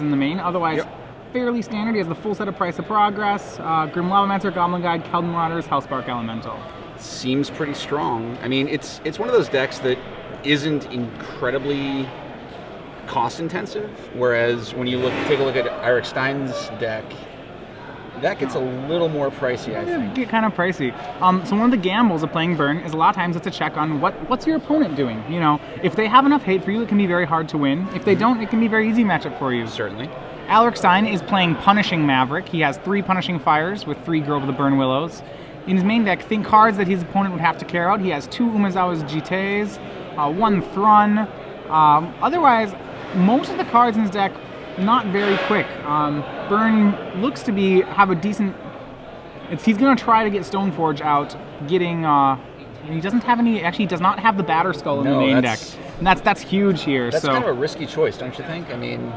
in the main. Otherwise, fairly standard. He has the full set of Price of Progress, Grim Lavamancer, Goblin Guide, Keldon Marauders, Hellspark Elemental. Seems pretty strong. I mean, it's one of those decks that isn't incredibly cost intensive, whereas when you take a look at Alaric Stein's deck, that gets a little more pricey, I think. Get kind of pricey. So one of the gambles of playing Burn is a lot of times it's a check on what's your opponent doing. You know, if they have enough hate for you, it can be very hard to win. If they don't, it can be a very easy matchup for you. Certainly. Alaric Stein is playing Punishing Maverick. He has 3 Punishing Fires with 3 Grove of the Burn Willows. In his main deck, think cards that his opponent would have to care out. He has 2 Umezawa's Jites, 1 Thrun. Otherwise, most of the cards in his deck, not very quick. Burn looks to have a decent... He's going to try to get Stoneforge out, getting... he doesn't have any... Actually, he does not have the Batterskull in the main deck. And that's huge here. That's kind of a risky choice, don't you think? I mean...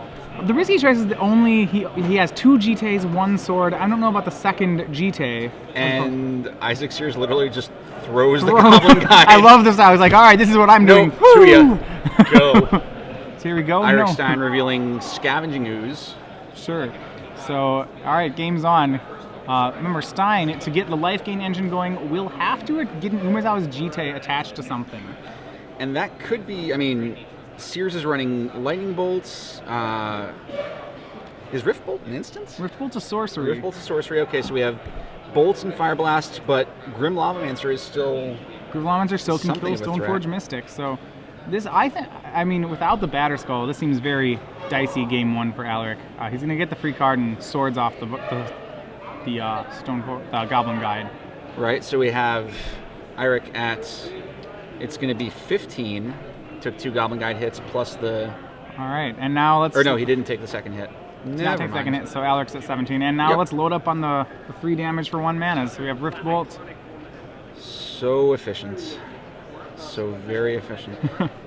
The risky choice is the only... He has 2 Jites, 1 sword. I don't know about the second Jite. And Isaac Sears literally just throws the Goblin Guide. I love this. I was like, all right, this is what I'm doing. To ya. Go. So here we go. Alaric Stein revealing Scavenging Ooze. Sure. So, all right, game's on. Remember, Stein, to get the life gain engine going, will have to get an Umezawa's Jite attached to something. And that could be, I mean, Sears is running Lightning Bolts. Is Rift Bolt an instance? Rift Bolt's a sorcery. Rift Bolt's a sorcery. Okay, so we have Bolts and Fire Blast, but Grim Lavamancer is still... Grim Lavamancer still can kill Stoneforge Mystic, so... This, I mean, without the Batterskull, this seems very dicey game 1 for Alaric. He's going to get the free card and swords off the Goblin Guide. Right, so we have Alaric at, it's going to be 15, took 2 Goblin Guide hits plus the... All right, and now let's... Or no, he didn't take the second hit. Not take the second hit, so Alaric's at 17. And now let's load up on the 3 damage for 1 mana. So we have Rift Bolt. So efficient. So very efficient.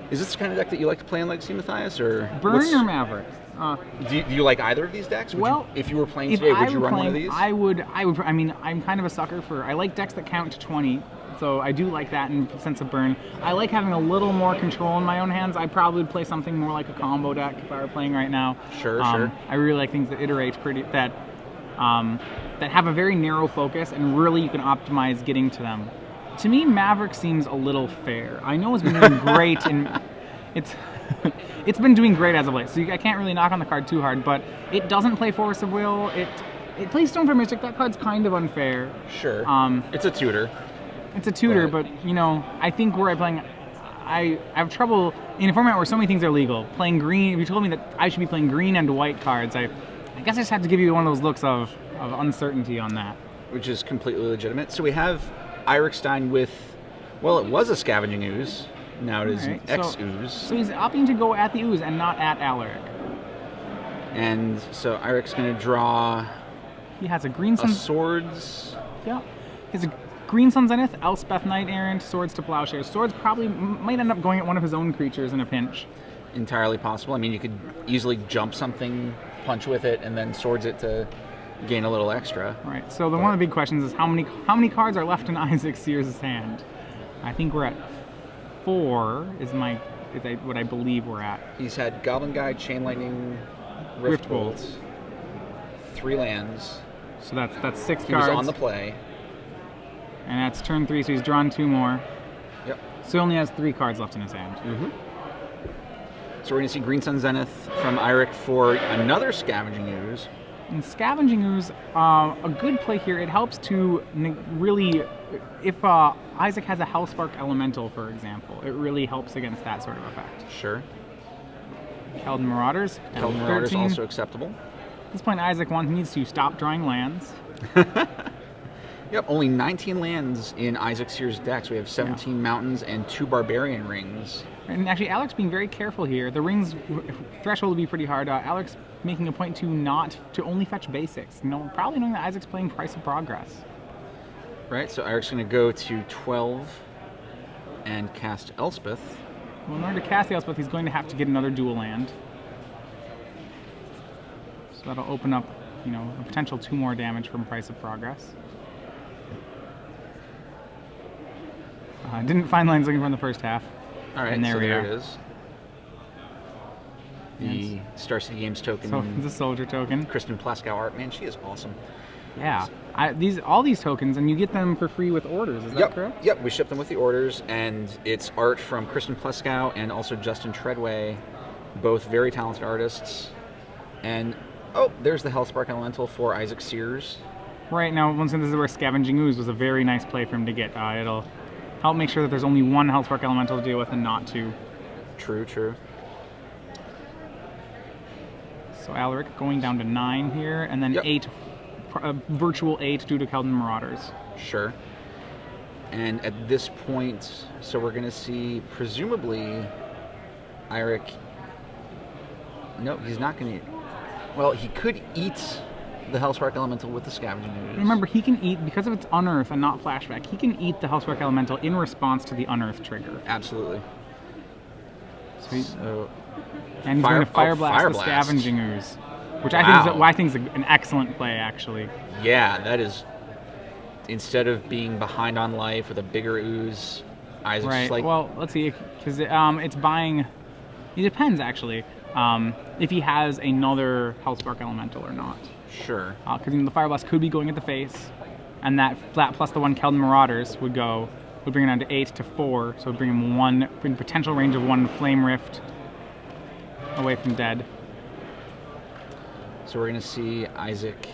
Is this the kind of deck that you like to play in Legacy Matthias, or Burn or Maverick? Do you like either of these decks? If you were playing today, would you run one of these? I would. I mean, I'm kind of a sucker for. I like decks that count to 20, so I do like that in the sense of Burn. I like having a little more control in my own hands. I probably would play something more like a combo deck if I were playing right now. Sure. I really like things that iterate that have a very narrow focus and really you can optimize getting to them. To me, Maverick seems a little fair. I know it's been doing great, and it's been doing great as of late, so I can't really knock on the card too hard, but it doesn't play Force of Will. It plays Stoneforge Mystic. That card's kind of unfair. Sure. It's a tutor. It's a tutor, but you know, I think where I'm playing, I have trouble in a format where so many things are legal. Playing green, if you told me that I should be playing green and white cards, I guess I just have to give you one of those looks of uncertainty on that. Which is completely legitimate. So we have Alaric Stein with, well, it was a Scavenging Ooze. Now it is an X-Ooze. So he's opting to go at the Ooze and not at Alaric. And so Alaric's going to draw... He has a Green Sun... Swords. Yeah. He has a Green Sun Zenith, Elspeth Knight Errant, Swords to Plowshare. Swords probably might end up going at one of his own creatures in a pinch. Entirely possible. I mean, you could easily jump something, punch with it, and then swords it to gain a little extra. Right. So one of the big questions is how many cards are left in Isaac Sears' hand? I think we're at 4. Is what I believe we're at. He's had Goblin Guide, Chain Lightning, Rift Bolt, 3 lands. So that's 6 cards. He was on the play. And that's turn 3, so he's drawn 2 more. Yep. So he only has 3 cards left in his hand. Mm-hmm. So we're going to see Green Sun Zenith from Alaric for another Scavenging Ooze. And Scavenging Ooze, a good play here. It helps to really, if Isaac has a Hellspark Elemental, for example, it really helps against that sort of effect. Sure. Keldon Marauders. Keldon Marauders also acceptable. At this point, Isaac needs to stop drawing lands. Yep, only 19 lands in Isaac Sears' decks. We have 17 mountains and 2 barbarian rings. And actually, Alaric's being very careful here. The rings threshold will be pretty hard. Alaric's making a point to only fetch basics. Probably knowing that Isaac's playing Price of Progress. Right, so Alaric's going to go to 12 and cast Elspeth. Well, in order to cast the Elspeth, he's going to have to get another dual land. So that'll open up, a potential 2 more damage from Price of Progress. Didn't find lands looking for in the first half. All right, and there it is. The Star City Games token. So it's a soldier token. Kristen Plaskow art. Man, she is awesome. Yeah. All these tokens, and you get them for free with orders. Is that correct? Yep. We ship them with the orders, and it's art from Kristen Plaskow and also Justin Treadway, both very talented artists. And there's the Hellspark Elemental for Isaac Sears. Right, now, once again, this is where Scavenging Ooze was a very nice play for him to get. It'll help make sure that there's only one Hellspark Elemental to deal with and not two. True. So Alaric going down to 9 here, and then 8, virtual 8 due to Keldon Marauders. Sure. And at this point, so we're going to see, presumably, Alaric... No, he's not going to... Well, he could eat the Hellspark Elemental with the Scavenging Ooze. Remember, he can eat, because of its Unearth and not Flashback, he can eat the Hellspark Elemental in response to the Unearth trigger. Absolutely. And he's going to Fire Blast the Scavenging Ooze, which I think is an excellent play, actually. Yeah, that is... Instead of being behind on life with a bigger ooze, Isaac's just like... Well, let's see, because it's buying... It depends, actually, if he has another Hellspark Elemental or not. Sure. Because the Fire Blast could be going at the face, and that flat plus the one Keldon Marauders would bring it down to 8 to 4, so it would bring him in potential range of 1 Flame Rift away from dead. So we're going to see Isaac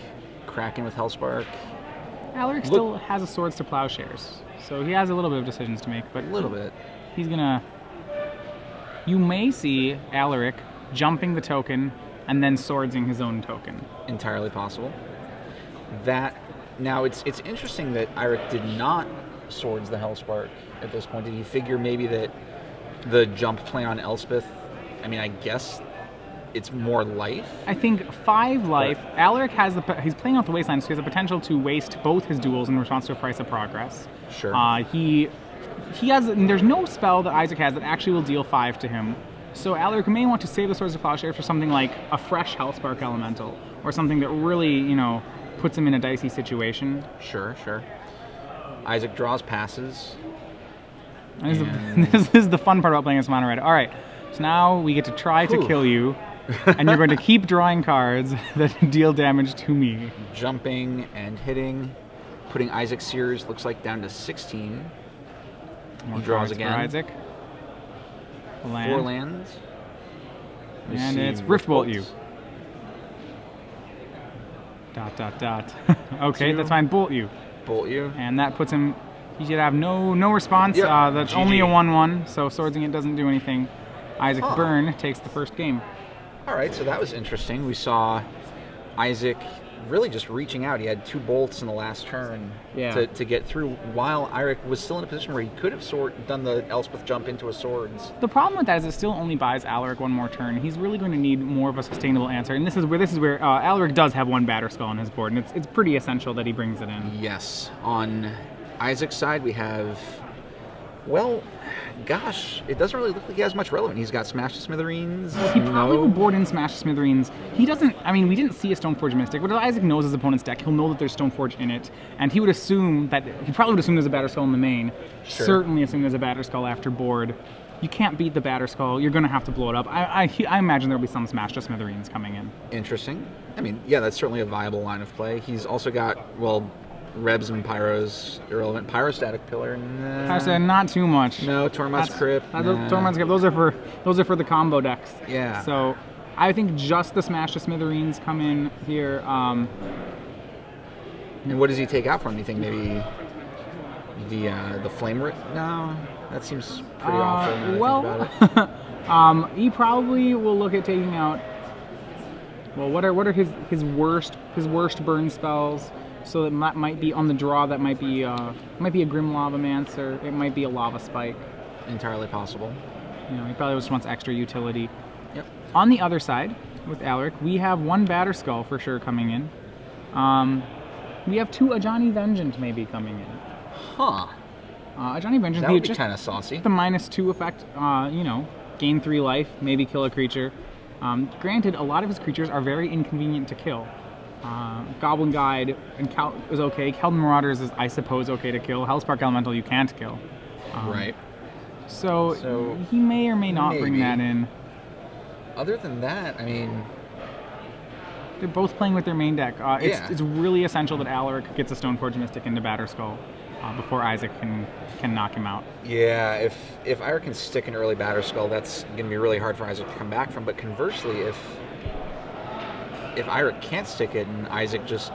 cracking with Hellspark. Alaric still has a Swords to Plowshares, so he has a little bit of decisions to make, but... A little bit. He's going to... You may see Alaric jumping the token and then swordsing his own token. Entirely possible. Now, it's interesting that Alaric did not swords the Hellspark at this point. Did he figure maybe that the jump play on Elspeth, I mean, I guess it's more life? I think 5 life. Alaric he's playing out the Wasteland, so he has the potential to waste both his duels in response to a Price of Progress. Sure. There's no spell that Isaac has that actually will deal 5 to him. So Alaric may want to save the Swords of Plowshare for something like a fresh Hellspark Elemental, or something that really, puts him in a dicey situation. Sure. Isaac draws passes. This is the fun part about playing as Mono Red. All right, so now we get to try to kill you, and you're going to keep drawing cards that deal damage to me. Jumping and hitting, putting Isaac Sears, looks like, down to 16. He draws again. For Isaac. 4 lands. And it's Riftbolt you. ... Okay, 2. That's fine. Bolt you. And that puts him... He should have no response. Yep. That's GG. only a 1/1, so swordsing it doesn't do anything. Isaac Byrne takes the first game. All right, so that was interesting. We saw Isaac really just reaching out. He had 2 bolts in the last turn to get through, while Alaric was still in a position where he could have done the Elspeth jump into a swords. The problem with that is it still only buys Alaric 1 more turn. He's really going to need more of a sustainable answer, and this is where Alaric does have 1 Batterskull on his board, and it's pretty essential that he brings it in. Yes. On Isaac's side, we have... Well, gosh, it doesn't really look like he has much relevant. He's got Smash to Smithereens. He probably would board in Smash to Smithereens. He doesn't, we didn't see a Stoneforge Mystic, but if Isaac knows his opponent's deck, he'll know that there's Stoneforge in it, and he probably would assume there's a Batterskull in the main. Sure. Certainly assume there's a Batterskull after board. You can't beat the Batterskull. You're going to have to blow it up. I imagine there'll be some Smash to Smithereens coming in. Interesting. That's certainly a viable line of play. He's also got, Rebs and Pyros irrelevant. Pyrostatic Pillar, nah. Pyrostatic, not too much. No, Tormod's Crypt. Tormod's Crypt. Those are for the combo decks. Yeah. So I think just the Smash to Smithereens come in here. And what does he take out from? Do you think maybe the Flame Rift? No, that seems pretty awful. Now that I think about it. He probably will look at taking out. Well, what are his worst burn spells? So that might be on the draw. That might be a Grim Lavamancer. It might be a Lava Spike. Entirely possible. He probably just wants extra utility. Yep. On the other side, with Alaric, we have 1 Batterskull for sure coming in. We have 2 Ajani Vengeance maybe coming in. Huh. Ajani Vengeance. That would be kind of saucy. The -2 effect. Gain 3 life, maybe kill a creature. Granted, a lot of his creatures are very inconvenient to kill. Goblin Guide is okay. Keldon Marauders is, I suppose, okay to kill. Hellspark Elemental you can't kill. Right. So he may or may not bring that in. other than that, I mean, they're both playing with their main deck. Yeah. It's really essential that Alaric gets a Stoneforge Mystic into Batterskull before Isaac can knock him out. yeah, if Ira can stick an early Batterskull, that's going to be really hard for Isaac to come back from. But conversely, if Ira can't stick it and Isaac just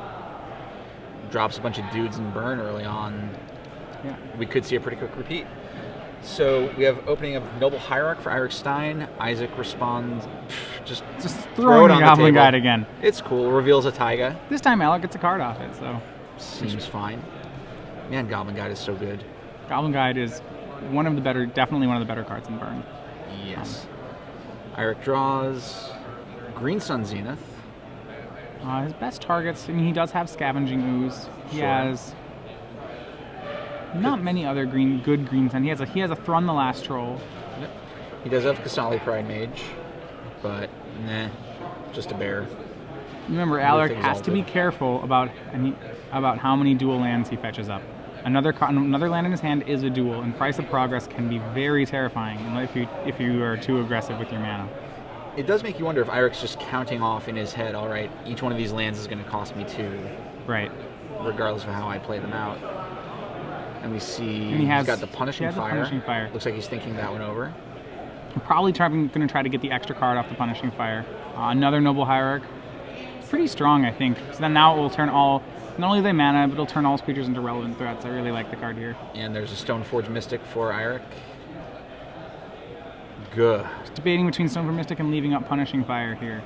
drops a bunch of dudes and burn early on, Yeah. we could see a pretty quick repeat. So we have opening of Noble Hierarch for Alaric Stein. Isaac responds, just Throw it in on the the Goblin table. Guide again. It's cool. Reveals a Taiga. This time Alec gets a card off it, so Seems fine. Man, Goblin Guide is so good. Goblin Guide is definitely one of the better cards in Burn. Yes. Iric draws Green Sun Zenith. His best targets, I mean, he does have Scavenging Ooze. He Sure. has not many other good green sun. He has a Thrun the Last Troll. Yep. He does have Kasali Pride Mage, but nah, just a bear. Remember, Alaric Everything's has all to be good. careful about how many dual lands he fetches up. Another land in his hand is a dual, and Price of Progress can be very terrifying if you are too aggressive with your mana. It does make you wonder if Iric's just counting off in his head, all right, each one of these lands is going to cost me 2, Right. regardless of how I play them out. And we see And he's got the Punishing the Fire. Punishing Fire. Looks like he's thinking that one over. I'm probably going to try to get the extra card off the Punishing Fire. Another Noble Hierarch. Pretty strong, I think. So then now it will turn not only the mana, but it'll turn all his creatures into relevant threats. I really like the card here. And there's a Stoneforge Mystic for Iric. Good. Just debating between Stoneforge Mystic and leaving up Punishing Fire here.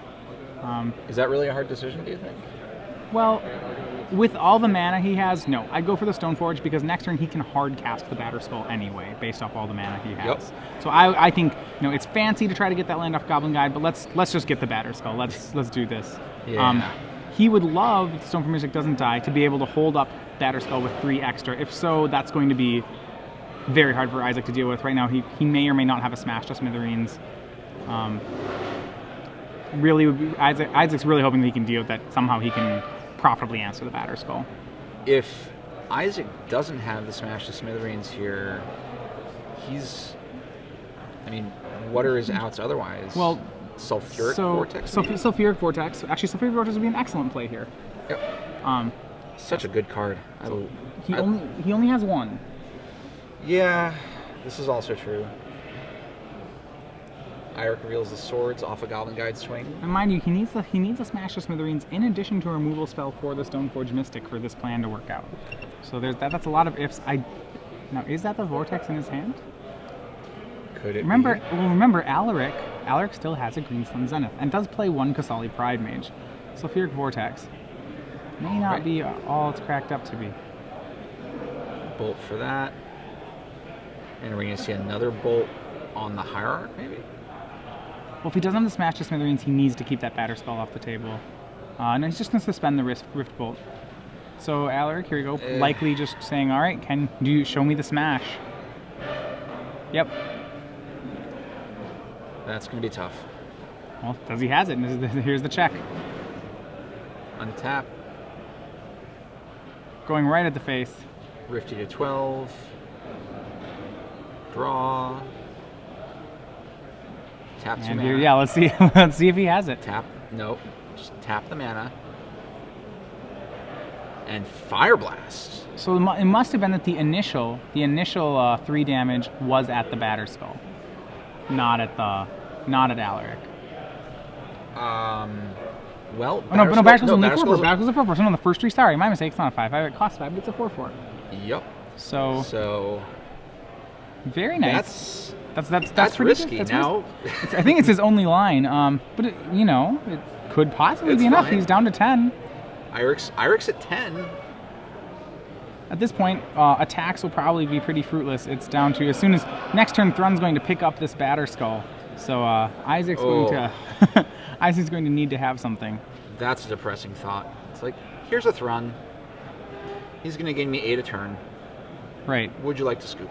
Is that really a hard decision, do you think? Well, with all the mana he has, no. I'd go for the Stoneforge because next turn he can hard cast the Batterskull anyway, based off all the mana he has. Yep. So I think it's fancy to try to get that land off Goblin Guide, but let's just get the Batterskull. Let's do this. Yeah. He would love, if the Stoneforge Mystic doesn't die, to be able to hold up Batterskull with 3 extra. If so, that's going to be very hard for Isaac to deal with. Right now, he may or may not have a Smash to Smithereens. Isaac's really hoping that he can deal with that. Somehow he can profitably answer the Batterskull. If Isaac doesn't have the Smash to Smithereens here, what are his outs otherwise? Well, Sulfuric Vortex? Sulfuric Vortex. Actually, Sulfuric Vortex would be an excellent play here. Yep. Such a good card. He only has 1. Yeah, this is also true. Iric reveals the swords off a Goblin Guide swing. And mind you, he needs a Smash to Smithereens in addition to a removal spell for the Stoneforge Mystic for this plan to work out. So that's a lot of ifs. Now, is that the Vortex in his hand? Could it Remember, Alaric still has a Green Sun Zenith and does play 1 Kasali Pride Mage. Sulfuric Vortex may not be all it's cracked up to be. Bolt for that. And we're going to see another bolt on the Hierarch, maybe? Well, if he doesn't have the Smash to Smithereens, he needs to keep that Batterskull off the table. And he's just going to suspend the Rift Bolt. So, Alaric, here we go. Likely just saying, all right, do you show me the Smash? Yep. That's going to be tough. Well, does he has it? Here's the check. Untap. Going right at the face. Rifty to 12. Draw. Tap 2 And mana. here, yeah, let's see if he has it. Tap. Nope. Just tap the mana. And Fire Blast. So it must have been that the initial 3 damage was at the Batterskull, not at Alaric. Well, Oh, no, Batterskull's only 4/4. Batterskull's- Batterskull's a 4/4. So no, the first 3. Sorry, my mistake. It's not a 5/5. It costs 5, but it's a 4/4. Yep. So very nice. That's That's pretty risky. good. That's Now, I think it's his only line. But it could possibly It's be enough. fine. He's down to 10. Iric's at 10. At this point, attacks will probably be pretty fruitless. It's down to as soon as next turn, Thrun's going to pick up this Batterskull. So Isaac's going to need to have something. That's a depressing thought. It's like, here's a Thrun. He's going to gain me 8 a turn. Right. Would you like to scoop?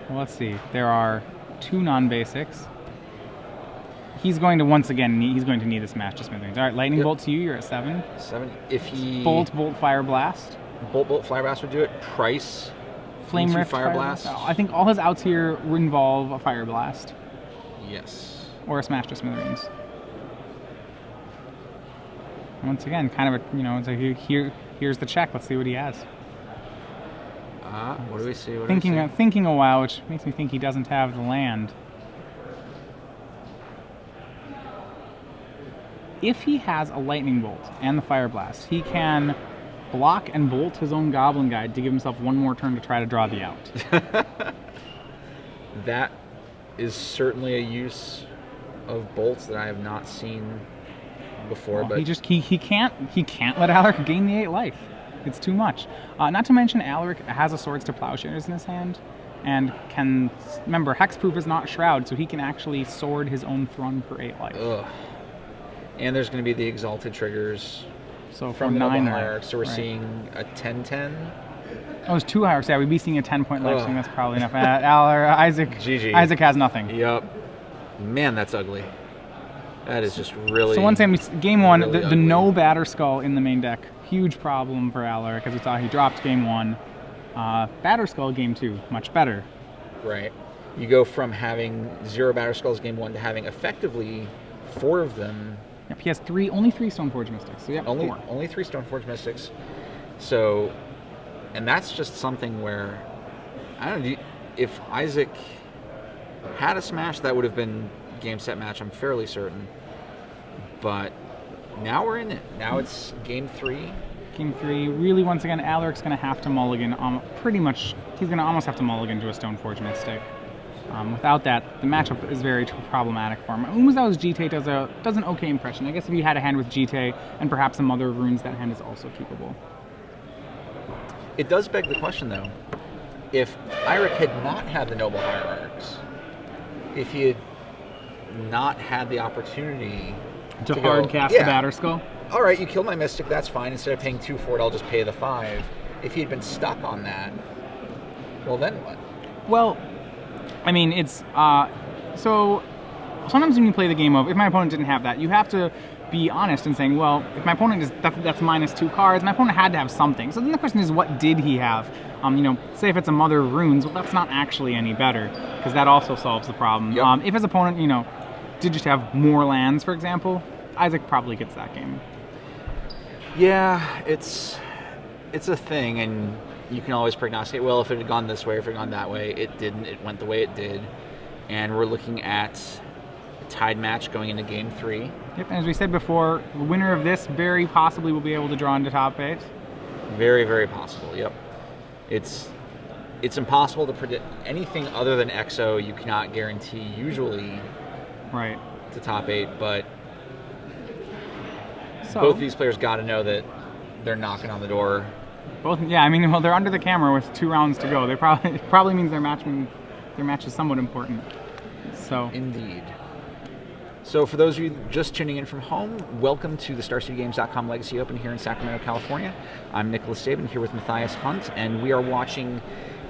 Well, let's see. There are 2 non-basics. He's going to need a Smash to Smithereens. All right, Lightning Bolt to you. You're at 7. 7. If he Bolt, Fire Blast. Bolt, Fire Blast would do it. Price. Flame into Rift, Fire Blast. I think all his outs here involve a Fire Blast. Yes. or a smash to smithereens. Once again, kind of a, it's like here's the check. Let's see what he has. What do we see? Thinking a while, which makes me think he doesn't have the land. If he has a lightning bolt and the fire blast, he can block and bolt his own goblin guide to give himself one more turn to try to draw the out. That is certainly a use of bolts that I have not seen before. Well, but he can't let Alaric gain the 8 life. It's too much. Not to mention Alaric has a Swords to Plowshares in his hand, and can remember hexproof is not Shroud, so he can actually sword his own Thrun for 8 life. Ugh. And there's going to be the exalted triggers. So from the 9 Hierarch, life. so we're seeing a 10-10. Oh, it's 2 hierarchs. Yeah, we'd be seeing a 10-point life swing. That's probably enough. Isaac. GG. Isaac has nothing. Yep. Man, that's ugly. That is just really. So once again, game 1, really the no Batter Skull in the main deck, huge problem for Alaric, as we saw he dropped game 1. Batter Skull game 2, much better. Right. You go from having 0 Batter Skulls game 1 to having effectively 4 of them. Yep, he has only 3 Stoneforge Mystics. So yeah, only 3 Stoneforge Mystics. So, and that's just something where, I don't know, if Isaac had a smash, that would have been game, set, match, I'm fairly certain. But now we're in it. Now it's game 3. Game 3, really, once again, Alaric's going to have to mulligan, pretty much, he's going to almost have to mulligan to a Stoneforge Mystic. Without that, the matchup is very problematic for him. Umezawa's Jite does an okay impression. I guess if you had a hand with Jite and perhaps a Mother of Runes, that hand is also keepable. It does beg the question, though. If Alaric had not had the Noble Hierarchs, if he had not had the opportunity to hard cast the Batter Skull? All right, you killed my Mystic, that's fine. Instead of paying 2 for it, I'll just pay the 5. If he had been stuck on that, well, then what? Well, I mean, it's, so sometimes when you play the game of, if my opponent didn't have that, you have to be honest in saying, well, if my opponent is, that's minus 2 cards, my opponent had to have something. So then the question is, what did he have? Say if it's a Mother of Runes, well, that's not actually any better, because that also solves the problem. Yep. If his opponent, did just have more lands, for example, Isaac probably gets that game. Yeah, it's a thing, and you can always prognosticate, well, if it had gone this way, if it had gone that way. It didn't. It went the way it did. And we're looking at a tied match going into game 3. Yep, and as we said before, the winner of this very possibly will be able to draw into top 8. Very, very possible, yep. It's impossible to predict anything other than EXO. You cannot guarantee usually right to top 8, but so, both of these players got to know that they're knocking on the door. Yeah, I mean, well, they're under the camera with 2 rounds to go. It probably means their match is somewhat important. So indeed. So for those of you just tuning in from home, welcome to the StarCityGames.com Legacy Open here in Sacramento, California. I'm Nicholas Sabin here with Matthias Hunt, and we are watching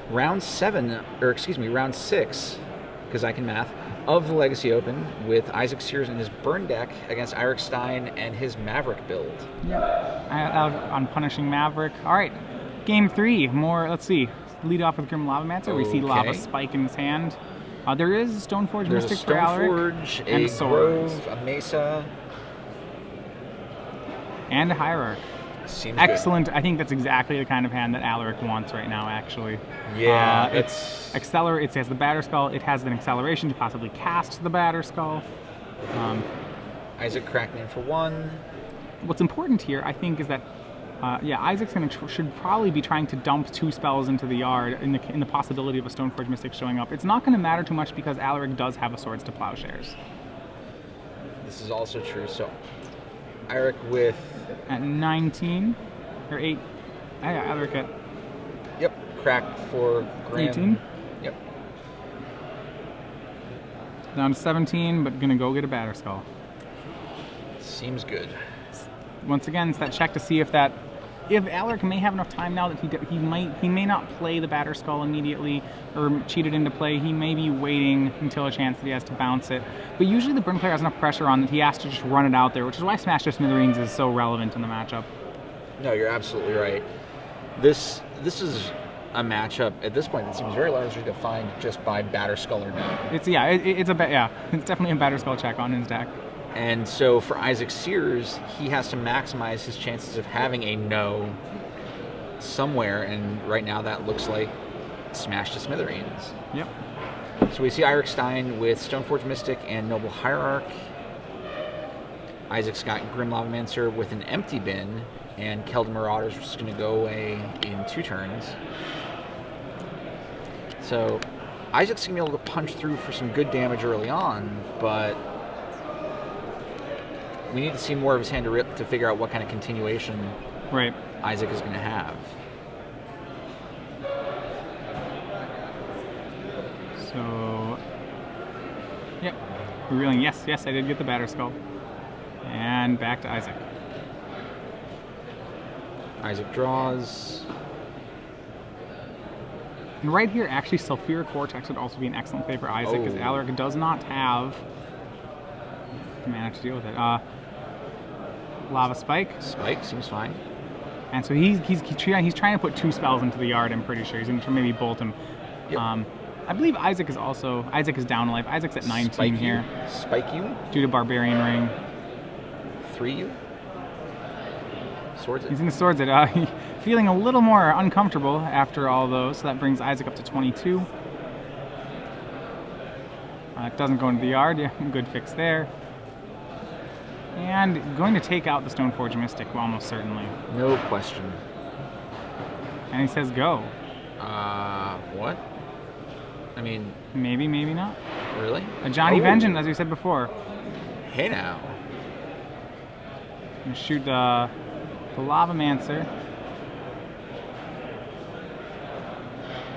round 6, because I can math, of the Legacy Open with Isaac Sears in his burn deck against Alaric Stein and his Maverick build. Yeah, on Punishing Maverick. All right, game 3. Let's see. Lead off with Grim Lavamancer. Okay. We see Lava Spike in his hand. There is a Stoneforge Mystic for Alaric. And a Grove, a Mesa. And a Hierarch. Seems excellent. Good. I think that's exactly the kind of hand that Alaric wants right now, actually. Yeah. It has the Batter Skull. It has an acceleration to possibly cast the Batter Skull. Isaac Crackman for 1. What's important here, I think, is that Isaac's should probably be trying to dump 2 spells into the yard in the possibility of a Stoneforge Mystic showing up. It's not going to matter too much because Alaric does have a Swords to Plowshares. This is also true. So Alaric with at 19 or 8. Alaric at crack for Graham. 18. Yep. Down to 17, but gonna go get a Batter Skull. Seems good. Once again, it's that check to see if Alaric may have enough time now that he may not play the Batter Skull immediately or cheat it into play. He may be waiting until a chance that he has to bounce it. But usually the Burn player has enough pressure on that he has to just run it out there, which is why Smash to Smithereens is so relevant in the matchup. No, you're absolutely right. This is a matchup at this point that seems very largely defined just by Batterskull or no. It's it's definitely a Batterskull check on his deck. And so for Isaac Sears, he has to maximize his chances of having a no somewhere, and right now that looks like smash to smithereens. Yep. So we see Alaric Stein with Stoneforge Mystic and Noble Hierarch. Isaac's got Grim Lavamancer with an empty bin, and Keldon Marauders is just going to go away in 2 turns. So Isaac's going to be able to punch through for some good damage early on, but we need to see more of his hand to figure out what kind of continuation Isaac is going to have. So, yep, revealing, yes, I did get the Batterskull. And back to Isaac. Isaac draws. And right here, actually, Sulfuric Vortex would also be an excellent play for Isaac, because Alaric does not have the mana to deal with it. Lava Spike. Spike seems fine. And so he's trying to put 2 spells into the yard, I'm pretty sure. He's going to maybe bolt him. Yep. I believe Isaac is down a life. Isaac's at 19 here. Spike you? Due to Barbarian Ring. 3 you? Swords it. He's in the Swords it. Feeling a little more uncomfortable after all those, so that brings Isaac up to 22. It doesn't go into the yard. Yeah, good fix there. And going to take out the Stoneforge Mystic, almost certainly. No question. And he says go. What? I mean... Maybe, maybe not. Really? A Johnny Vengeance, as we said before. Hey now. Gonna shoot the Lavamancer.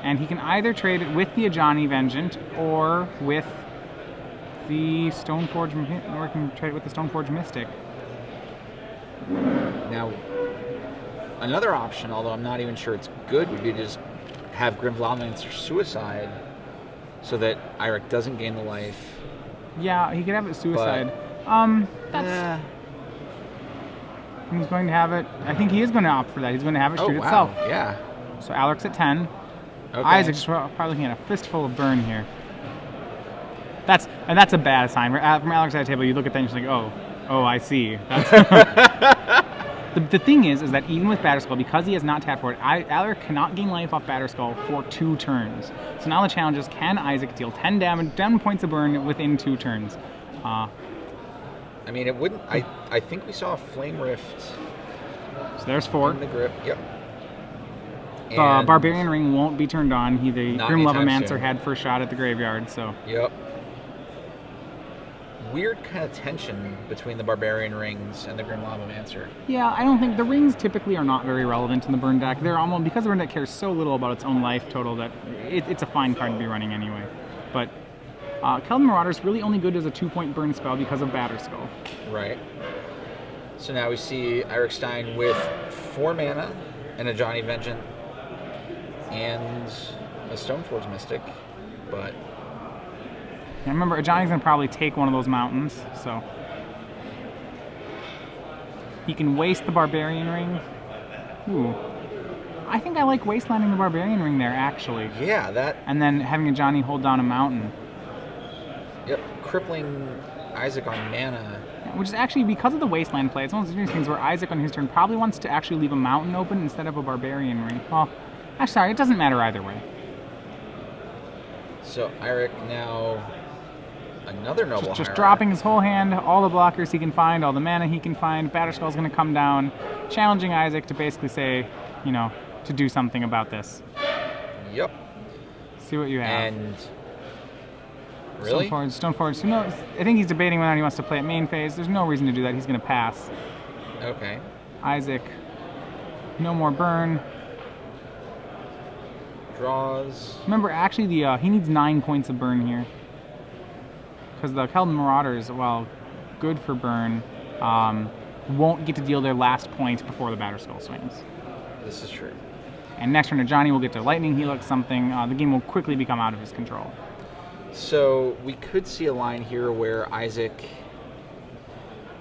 And he can either trade it with the Ajani Vengeance or with the Stoneforge, or he can trade it with the Stoneforge Mystic. Now, another option, although I'm not even sure it's good, would be to just have Grim Lavamancer suicide so that Alaric doesn't gain the life. Yeah, he could have it suicide. That's... He's going to have it... I think he is going to opt for that. He's going to have it shoot itself. Yeah. So Alaric's at 10. Okay. Isaac's probably looking at a fistful of burn here. That's a bad sign. From Alaric's side of the table, you look at that and you're like, oh, I see. That's the thing is that even with Batterskull, because he has not tapped for it, Alaric cannot gain life off Batterskull for 2 turns. So now the challenge is, can Isaac deal 10 damage, 10 points of burn within 2 turns? I mean, it wouldn't... I think we saw a Flame Rift. So there's 4. In the grip, yep. The Barbarian Ring won't be turned on. The Grim Lavamancer had first shot at the graveyard, so... Yep. Weird kind of tension between the Barbarian Rings and the Grim Lavamancer. Yeah, I don't think... The rings typically are not very relevant in the burn deck. They're almost... Because the burn deck cares so little about its own life total that it's a fine card to be running anyway. But... Keldon Marauder is really only good as a 2-point burn spell because of Batterskull. Right. So now we see Alaric Stein with 4 mana and a Johnny Vengeance and a Stoneforge Mystic, but... And remember, Ajani's going to probably take one of those mountains, so... He can waste the Barbarian Ring. Ooh. I think I like wastelanding the Barbarian Ring there, actually. Yeah, that... And then having Ajani hold down a mountain. Yep, crippling Isaac on mana. Which is actually, because of the Wasteland play, it's one of those things where Isaac on his turn probably wants to actually leave a mountain open instead of a Barbarian Ring. Well, actually, sorry, it doesn't matter either way. So Alaric now another Noble Just dropping his whole hand, all the blockers he can find, all the mana he can find. Batterskull's going to come down, challenging Isaac to basically say, you know, to do something about this. Yep. See what you have. And... Really? Stoneforge. Who knows? I think he's debating whether he wants to play at main phase. There's no reason to do that. He's going to pass. Okay. Isaac. No more burn. Draws. Remember, actually, he needs 9 points of burn here. Because the Keldon Marauders, while good for burn, won't get to deal their last point before the Batterskull swings. This is true. And next turn, Johnny will get to Lightning Helix something. The game will quickly become out of his control. So we could see a line here where Isaac,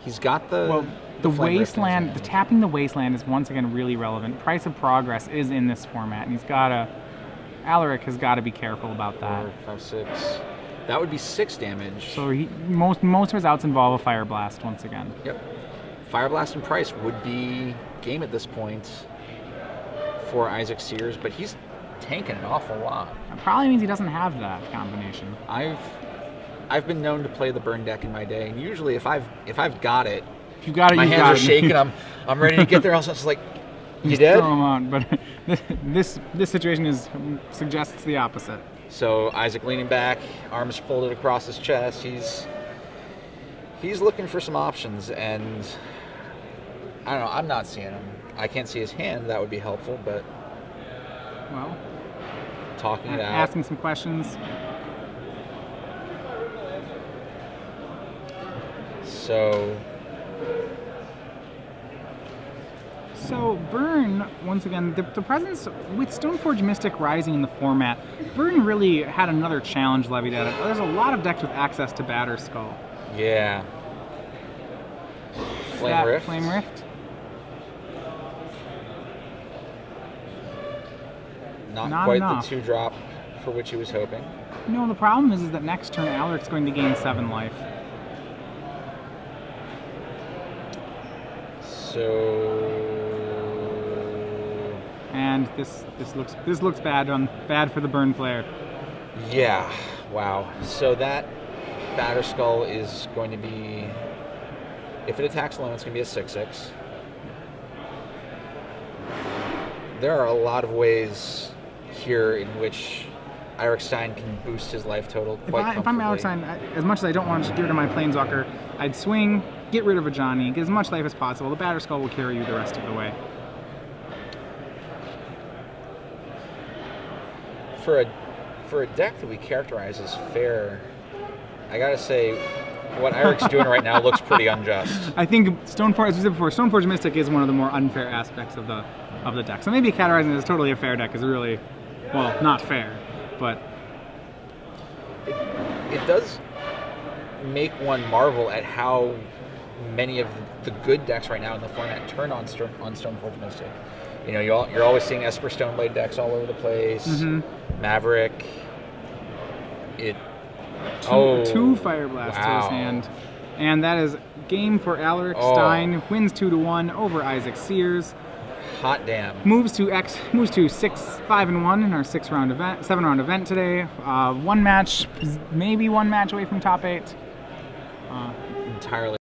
he's got the Wasteland, the tapping the Wasteland is once again really relevant. Price of Progress is in this format, and he's got to Alaric has got to be careful about that. 4, 5, 6. That would be 6 damage. So most of his outs involve a Fire Blast once again. Yep. Fire Blast and Price would be game at this point for Isaac Sears, but he's tanking an awful lot. That probably means he doesn't have that combination. I've been known to play the burn deck in my day, and usually if I've got it, if you got it, my you hands got are it. shaking. I'm ready to get there. Also, it's like, you Just dead? throw him out, but this situation suggests the opposite. So Isaac leaning back, arms folded across his chest. He's looking for some options, and I don't know. I'm not seeing him. I can't see his hand. That would be helpful, but Well, talking it out. asking some questions. So Burn, once again, the presence with Stoneforge Mystic rising in the format, Burn really had another challenge levied at it. There's a lot of decks with access to Batterskull. Yeah. Flame Rift. Flame Rift. Not quite enough. The 2-drop for which he was hoping. No, the problem is that next turn Alaric's going to gain 7 life. And this looks bad for the Burn player. Yeah. Wow. So that Batterskull is going to be, if it attacks alone, it's going to be a 6/6. There are a lot of ways here in which Alaric Stein can boost his life total quite comfortably. If I'm Alaric Stein, as much as I don't want to get rid of my Planeswalker, I'd swing, get rid of a Johnny, get as much life as possible. The Batterskull will carry you the rest of the way. For a deck that we characterize as fair, I gotta say, what Alaric's doing right now looks pretty unjust. I think Stoneforge, as we said before, Stoneforge Mystic is one of the more unfair aspects of the deck. So maybe categorizing it as totally a fair deck is really, well, not fair, but it does make one marvel at how many of the good decks right now in the format turn on Stoneforge Mystic. You know, you're always seeing Esper Stoneblade decks all over the place. Mm-hmm. Maverick. Two Fire Blasts to his hand. And that is game for Alaric Stein. Wins 2-1 over Isaac Sears. Hot damn. Moves to 6-5-1 in our 7-round event today. One match, maybe one match away from top 8. Entirely.